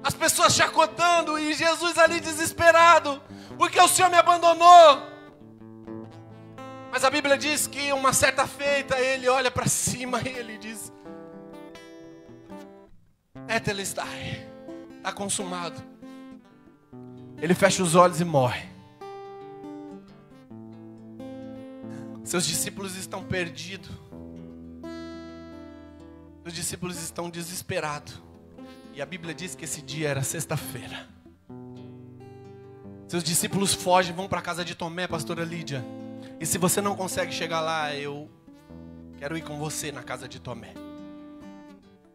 As pessoas chacotando e Jesus ali desesperado: porque o Senhor me abandonou? Mas a Bíblia diz que uma certa feita ele olha para cima e ele diz: Tetelestai. Está consumado. Ele fecha os olhos e morre. Seus discípulos estão perdidos. Os discípulos estão desesperados. E a Bíblia diz que esse dia era sexta-feira. Seus discípulos fogem, vão para a casa de Tomé, pastora Lídia. E se você não consegue chegar lá, eu quero ir com você na casa de Tomé.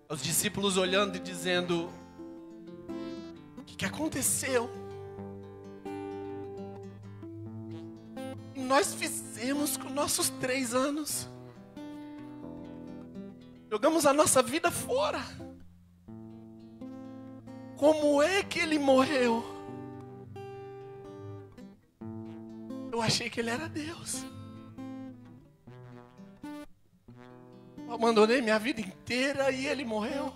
Os discípulos olhando e dizendo: o que aconteceu? E nós fizemos com nossos 3 anos. Jogamos a nossa vida fora. Como é que ele morreu? Eu achei que ele era Deus. Eu abandonei minha vida inteira e ele morreu.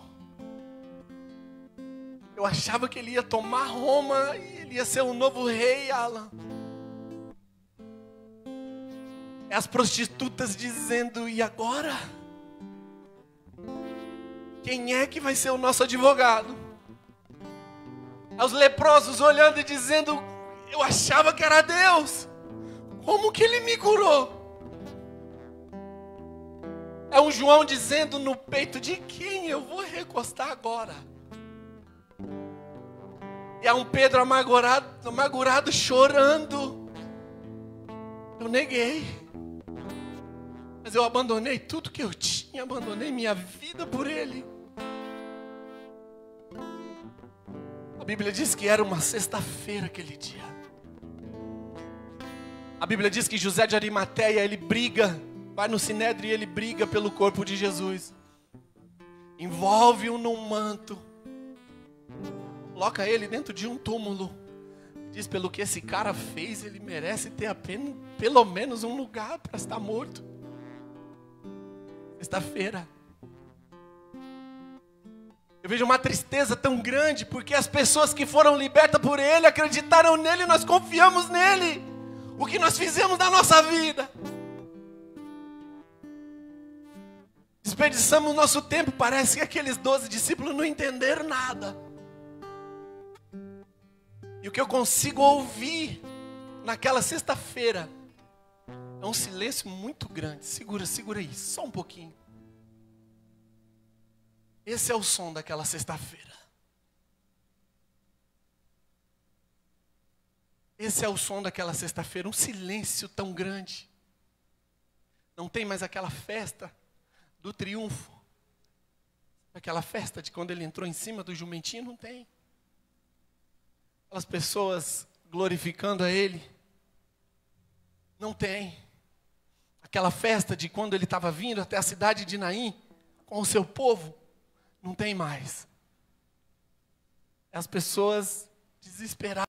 Eu achava que ele ia tomar Roma e ele ia ser o novo rei, Alan. É as prostitutas dizendo: e agora? Quem é que vai ser o nosso advogado? É os leprosos olhando e dizendo: eu achava que era Deus. Como que ele me curou? É um João dizendo: no peito de quem eu vou recostar agora? E é um Pedro amargurado chorando. Eu neguei. Mas eu abandonei tudo que eu tinha. Abandonei minha vida por ele. A Bíblia diz que era uma sexta-feira aquele dia. A Bíblia diz que José de Arimateia, ele briga. Vai no Sinédrio e ele briga pelo corpo de Jesus. Envolve-o num manto. Coloca ele dentro de um túmulo. Diz: pelo que esse cara fez, ele merece ter apenas, pelo menos um lugar para estar morto. Sexta-feira. Eu vejo uma tristeza tão grande, porque as pessoas que foram libertas por ele, acreditaram nele, nós confiamos nele. O que nós fizemos na nossa vida? Desperdiçamos nosso tempo. Parece que aqueles 12 discípulos não entenderam nada. E o que eu consigo ouvir naquela sexta-feira é um silêncio muito grande. Segura aí, só um pouquinho. Esse é o som daquela sexta-feira. Esse é o som daquela sexta-feira, um silêncio tão grande. Não tem mais aquela festa do triunfo. Aquela festa de quando ele entrou em cima do jumentinho, não tem. Aquelas pessoas glorificando a ele, não tem. Aquela festa de quando ele estava vindo até a cidade de Naim, com o seu povo, não tem mais. As pessoas desesperadas.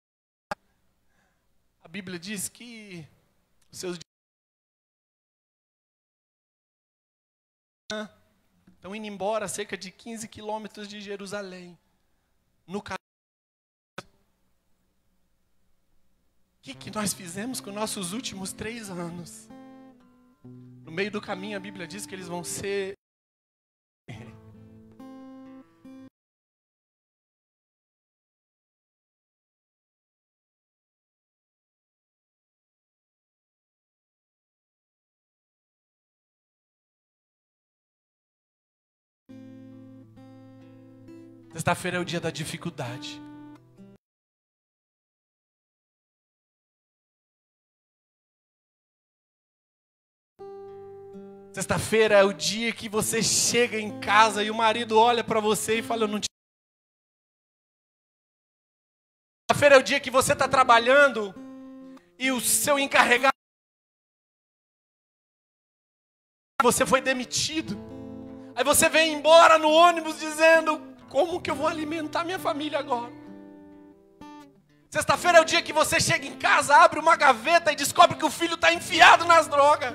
A Bíblia diz que os seus estão indo embora a cerca de 15 quilômetros de Jerusalém. No caminho. O que nós fizemos com nossos últimos 3 anos? No meio do caminho a Bíblia diz que eles vão ser... Sexta-feira é o dia da dificuldade. Sexta-feira é o dia que você chega em casa e o marido olha para você e fala: eu não te... Sexta-feira é o dia que você está trabalhando e o seu encarregado, você foi demitido. Aí você vem embora no ônibus dizendo: como que eu vou alimentar minha família agora? Sexta-feira é o dia que você chega em casa, abre uma gaveta e descobre que o filho está enfiado nas drogas.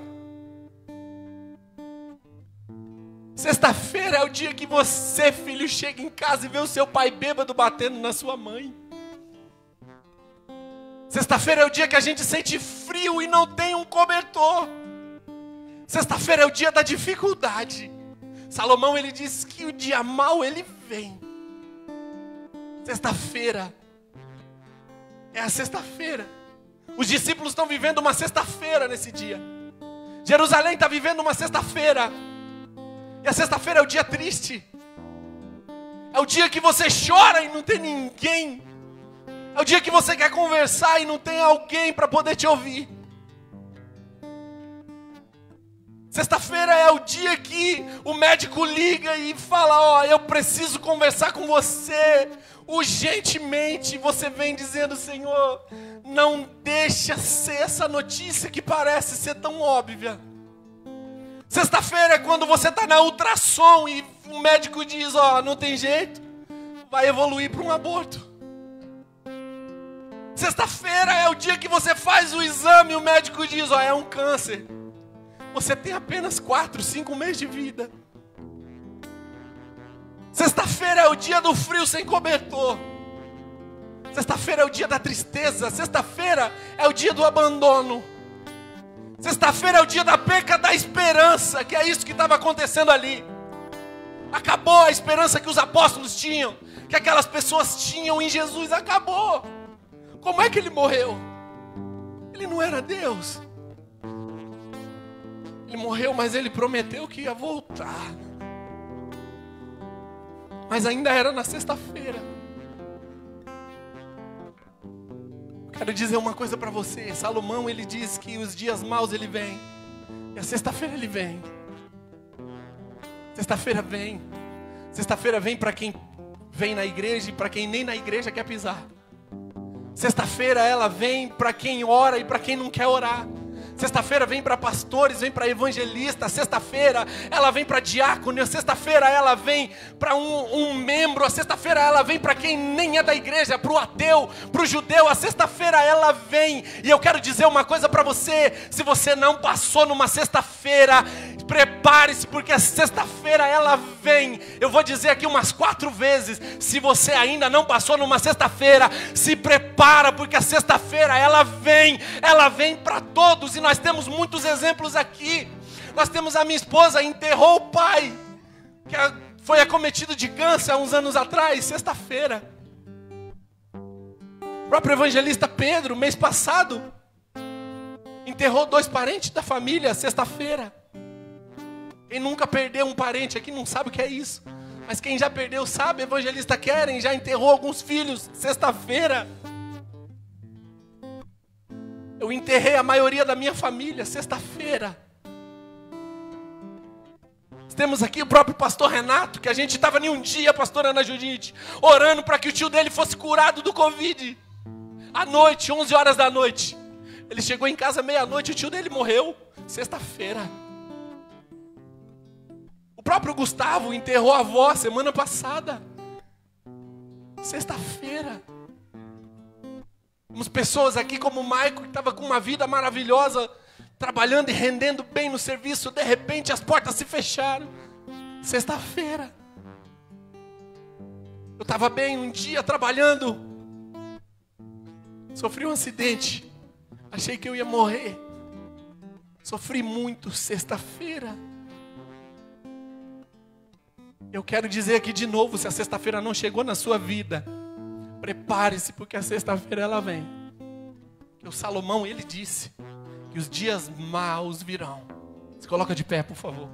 Sexta-feira é o dia que você, filho, chega em casa e vê o seu pai bêbado batendo na sua mãe. Sexta-feira é o dia que a gente sente frio e não tem um cobertor. Sexta-feira é o dia da dificuldade. Salomão, ele diz que o dia mau ele vem, Sexta-feira é a sexta-feira. Os discípulos estão vivendo uma sexta-feira nesse dia. Jerusalém está vivendo uma sexta-feira. E a sexta-feira é o dia triste. É o dia que você chora e não tem ninguém. É o dia que você quer conversar e não tem alguém para poder te ouvir. Sexta-feira é o dia que o médico liga e fala: ó, eu preciso conversar com você urgentemente. Você vem dizendo: Senhor, não deixa ser essa notícia que parece ser tão óbvia. Sexta-feira é quando você está na ultrassom e o médico diz: ó, não tem jeito, vai evoluir para um aborto. Sexta-feira é o dia que você faz o exame e o médico diz: ó, é um câncer. Você tem apenas 4, 5 meses de vida. Sexta-feira é o dia do frio sem cobertor. Sexta-feira é o dia da tristeza. Sexta-feira é o dia do abandono. Sexta-feira é o dia da perca da esperança, que é isso que estava acontecendo ali. Acabou a esperança que os apóstolos tinham, que aquelas pessoas tinham em Jesus, acabou. Como é que ele morreu? Ele não era Deus. Ele morreu, mas ele prometeu que ia voltar. Mas ainda era na sexta-feira. Quero dizer uma coisa para você. Salomão, ele diz que os dias maus ele vem. E a sexta-feira ele vem. Sexta-feira vem. Sexta-feira vem para quem vem na igreja e para quem nem na igreja quer pisar. Sexta-feira ela vem para quem ora e para quem não quer orar. Sexta-feira vem para pastores, vem para evangelistas. Sexta-feira ela vem para diácono. Sexta-feira ela vem para um membro. A sexta-feira ela vem para quem nem é da igreja, para o ateu, para o judeu. A sexta-feira ela vem. E eu quero dizer uma coisa para você. Se você não passou numa sexta-feira, prepare-se, porque a sexta-feira ela vem. Eu vou dizer aqui umas 4 vezes. Se você ainda não passou numa sexta-feira, se prepara, porque a sexta-feira ela vem. Ela vem para todos. E nós temos muitos exemplos aqui. Nós temos a minha esposa, enterrou o pai, que foi acometido de câncer há uns anos atrás, sexta-feira. O próprio evangelista Pedro, mês passado, enterrou 2 parentes da família, sexta-feira. Quem nunca perdeu um parente aqui não sabe o que é isso. Mas quem já perdeu sabe, evangelista Keren já enterrou alguns filhos, sexta-feira. Eu enterrei a maioria da minha família, sexta-feira. Temos aqui o próprio pastor Renato, que a gente estava em um dia, pastora Ana Judite, orando para que o tio dele fosse curado do Covid. À noite, 11 horas da noite. Ele chegou em casa meia-noite, o tio dele morreu, sexta-feira. O próprio Gustavo enterrou a avó semana passada, sexta-feira. Temos pessoas aqui como o Maico, que estava com uma vida maravilhosa, trabalhando e rendendo bem no serviço. De repente as portas se fecharam. Sexta-feira. Eu estava bem um dia trabalhando. Sofri um acidente. Achei que eu ia morrer. Sofri muito. Sexta-feira. Eu quero dizer aqui de novo, se a sexta-feira não chegou na sua vida, prepare-se, porque a sexta-feira ela vem. Que o Salomão, ele disse que os dias maus virão. Se coloca de pé, por favor.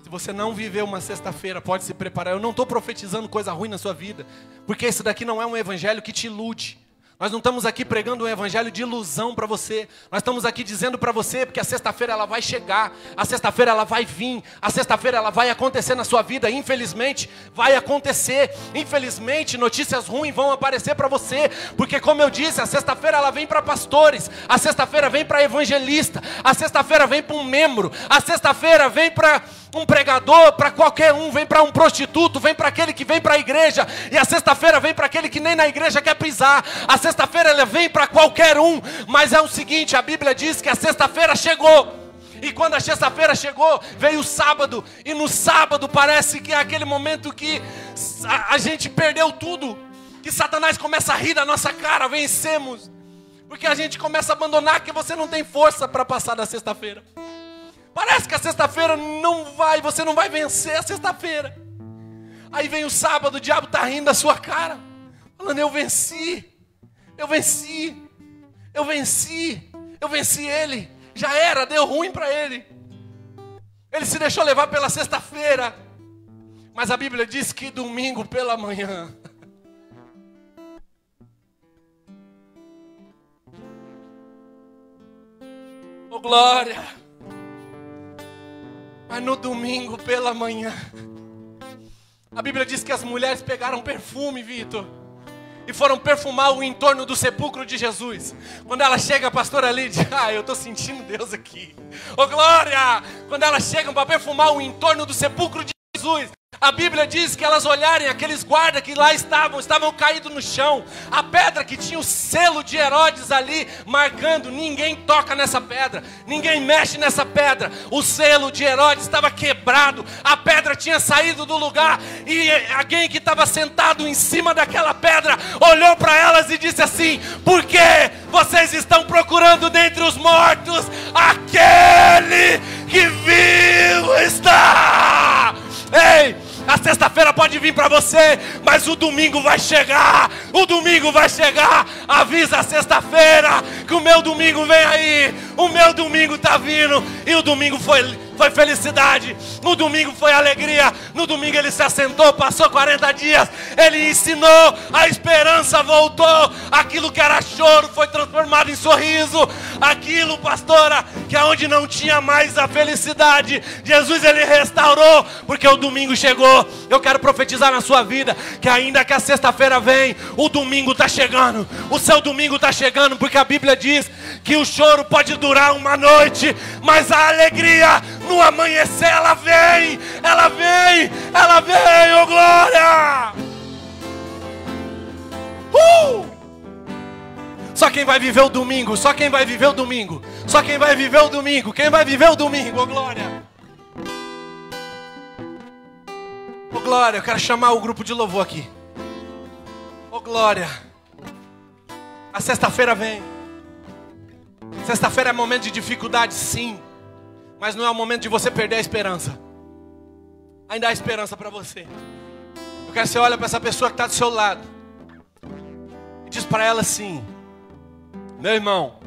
Se você não viveu uma sexta-feira, pode se preparar. Eu não estou profetizando coisa ruim na sua vida, porque esse daqui não é um evangelho que te ilude. Nós não estamos aqui pregando um evangelho de ilusão para você. Nós estamos aqui dizendo para você, porque a sexta-feira ela vai chegar, a sexta-feira ela vai vir, a sexta-feira ela vai acontecer na sua vida. Infelizmente, vai acontecer. Infelizmente, notícias ruins vão aparecer para você, porque como eu disse, a sexta-feira ela vem para pastores, a sexta-feira vem para evangelista, a sexta-feira vem para um membro, a sexta-feira vem para um pregador, para qualquer um, vem para um prostituto, vem para aquele que vem para a igreja, e a sexta-feira vem para aquele que nem na igreja quer pisar. A sexta-feira ela vem para qualquer um, mas é o seguinte, a Bíblia diz que a sexta-feira chegou. E quando a sexta-feira chegou, veio o sábado, e no sábado parece que é aquele momento que a gente perdeu tudo, que Satanás começa a rir da nossa cara, vencemos, porque a gente começa a abandonar, que você não tem força para passar da sexta-feira. Parece que a sexta-feira não vai, você não vai vencer a sexta-feira. Aí vem o sábado, o diabo está rindo da sua cara, falando: eu venci, eu venci, eu venci, eu venci ele. Já era, deu ruim para ele. Ele se deixou levar pela sexta-feira. Mas a Bíblia diz que domingo pela manhã, oh glória! Mas no domingo pela manhã, a Bíblia diz que as mulheres pegaram perfume, Vitor, e foram perfumar o entorno do sepulcro de Jesus. Quando ela chega, a pastora Lídia: eu estou sentindo Deus aqui. Oh glória! Quando elas chegam para perfumar o entorno do sepulcro de Jesus, a Bíblia diz que elas olharem aqueles guardas que lá estavam caídos no chão. A pedra que tinha o selo de Herodes ali, marcando: ninguém toca nessa pedra, ninguém mexe nessa pedra. O selo de Herodes estava quebrado, a pedra tinha saído do lugar. E alguém que estava sentado em cima daquela pedra olhou para elas e disse assim: por que vocês estão procurando dentre os mortos aquele que vivo está? Ei, a sexta-feira pode vir para você, mas o domingo vai chegar. O domingo vai chegar. Avisa a sexta-feira que o meu domingo vem aí. O meu domingo está vindo. E o domingo foi felicidade. No domingo foi alegria. No domingo ele se assentou, passou 40 dias. Ele ensinou, a esperança voltou. Aquilo que era choro foi transformado em sorriso. Aquilo, pastora, que aonde não tinha mais a felicidade, Jesus ele restaurou, porque o domingo chegou. Eu quero profetizar na sua vida que ainda que a sexta-feira vem, o domingo está chegando. O seu domingo está chegando, porque a Bíblia diz que o choro pode durar uma noite, mas a alegria no amanhecer ela vem, ela vem, ela vem, oh glória! Só quem vai viver o domingo, só quem vai viver o domingo, só quem vai viver o domingo, quem vai viver o domingo, oh glória! Oh glória, eu quero chamar o grupo de louvor aqui. Oh glória! A sexta-feira vem. Sexta-feira é momento de dificuldade, sim. Mas não é o momento de você perder a esperança. Ainda há esperança para você. Eu quero que você olhe para essa pessoa que está do seu lado e diz para ela assim: meu irmão,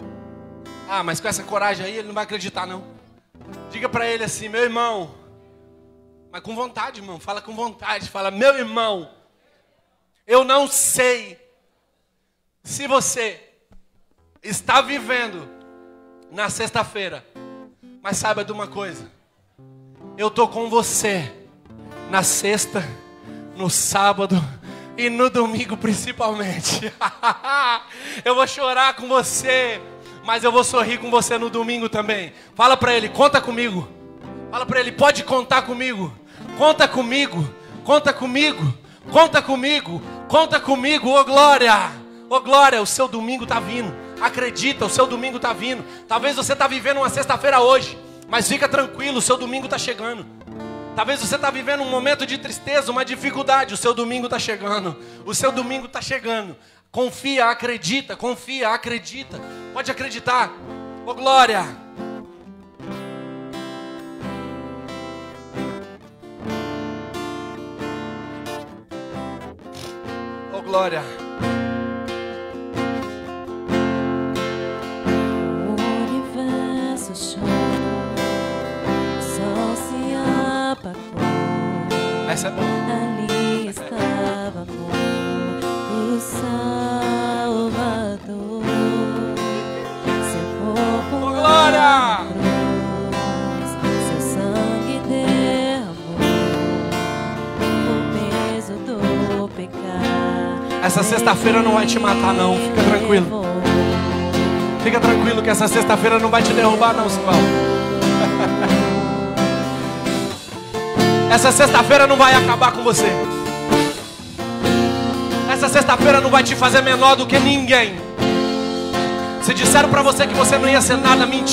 mas com essa coragem aí ele não vai acreditar não. Diga para ele assim: meu irmão, mas com vontade, irmão, fala com vontade. Fala: meu irmão, eu não sei se você está vivendo na sexta-feira, mas saiba de uma coisa: eu estou com você na sexta, no sábado e no domingo principalmente. Eu vou chorar com você, mas eu vou sorrir com você no domingo também. Fala para ele: conta comigo. Fala para ele: pode contar comigo. Conta comigo, conta comigo, conta comigo, conta comigo, oh glória! Oh glória, o seu domingo está vindo. Acredita, o seu domingo está vindo. Talvez você está vivendo uma sexta-feira hoje, mas fica tranquilo, o seu domingo está chegando. Talvez você está vivendo um momento de tristeza, uma dificuldade, o seu domingo está chegando. O seu domingo está chegando. Confia, acredita, confia, acredita. Pode acreditar. Oh glória! Oh glória! Essa é boa. Ali estava amor do Salvador. Seu corpo glória! Seu sangue derramou o peso do pecado. Essa sexta-feira não vai te matar não, fica tranquilo. Fica tranquilo que essa sexta-feira não vai te derrubar não, Simão. Essa sexta-feira não vai acabar com você. Essa sexta-feira não vai te fazer menor do que ninguém. Se disseram pra você que você não ia ser nada, mentira.